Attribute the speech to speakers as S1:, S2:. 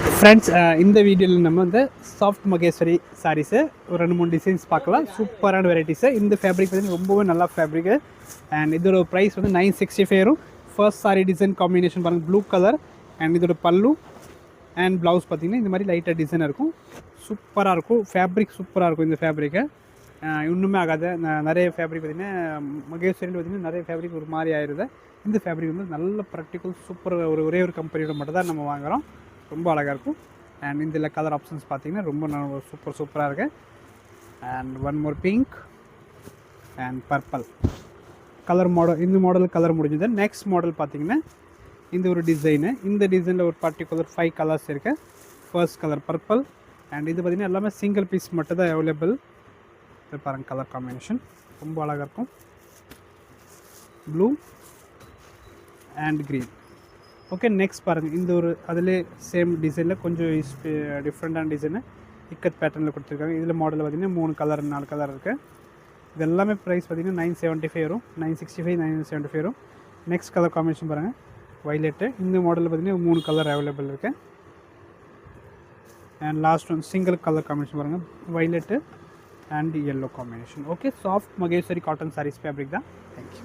S1: Friends, இந்த வீடியோவில் நம்ம வந்து சாஃப்ட் மகேஸ்வரி சாரீஸு ஒரு 2-3 டிசைன்ஸ் பார்க்கலாம். சூப்பரான வெரைட்டிஸு. இந்த ஃபேப்ரிக் பார்த்தீங்கன்னா ரொம்பவே நல்லா ஃபேப்ரிக்கு. அண்ட் இதோட ப்ரைஸ் வந்து 965 வரும். ஃபர்ஸ்ட் சாரீ டிசைன் காம்பினேஷன் பாருங்கள், ப்ளூ கலர். அண்ட் இதோட பல்லு அண்ட் ப்ளவுஸ் பார்த்திங்கன்னா இந்த மாதிரி லைட்டாக டிசைன் இருக்கும். சூப்பராக இருக்கும் ஃபேப்ரிக், சூப்பராக இருக்கும் இந்த ஃபேப்ரிக்கு. இன்னுமே ஆகாது. நிறைய ஃபேப்ரிக் பார்த்திங்கன்னா மகேஸ்வரியில் பார்த்திங்கன்னா நிறைய ஃபேப்ரிக் ஒரு மாதிரி ஆயிடுது. இந்த ஃபேப்ரிக் வந்து நல்ல ப்ராக்டிக்கல் சூப்பர். ஒரே ஒரு கம்பெனியோட மட்டும் தான் நம்ம வாங்குகிறோம். ரொம்ப அழகாக இருக்கும். அண்ட் இதில் கலர் ஆப்ஷன்ஸ் பார்த்திங்கன்னா ரொம்ப சூப்பராக இருக்குது. And one more pink and purple colour model. இந்த மாடல் கலர் முடிஞ்சது. நெக்ஸ்ட் மாடல் பார்த்திங்கன்னா இந்த ஒரு டிசைனு. இந்த டிசைனில் ஒரு பர்டிகுலர் 5 கலர்ஸ் இருக்குது. First colour purple. அண்ட் இது பார்த்திங்கன்னா எல்லாமே சிங்கிள் பீஸ் மட்டும் தான் அவைலபிள். இது பாருங்கள், கலர் காம்பினேஷன் ரொம்ப அழகாக இருக்கும். Blue and green. Okay, next பாருங்கள், இந்த ஒரு அதிலே சேம் டிசைனில் கொஞ்சம் டிஃப்ரெண்ட்டான டிசைனு இக்கத் பேட்டர்னில் கொடுத்துருக்காங்க. இதில் மாடலில் பார்த்திங்கன்னா 3 கலர் 4 கலர் இருக்குது. இது எல்லாமே ப்ரைஸ் பார்த்திங்கன்னா 975 வரும். 965 975 வரும். நெக்ஸ்ட் கலர் காம்பினேஷன் பாருங்கள், வைலெட்டு. இந்த மாடலில் பார்த்திங்கன்னா 3 கலர் அவைலபிள் இருக்குது. And last one single colour combination பாருங்கள், violet and yellow combination. Okay, soft Maheshwari cotton sarees fabric தான். தேங்க்யூ.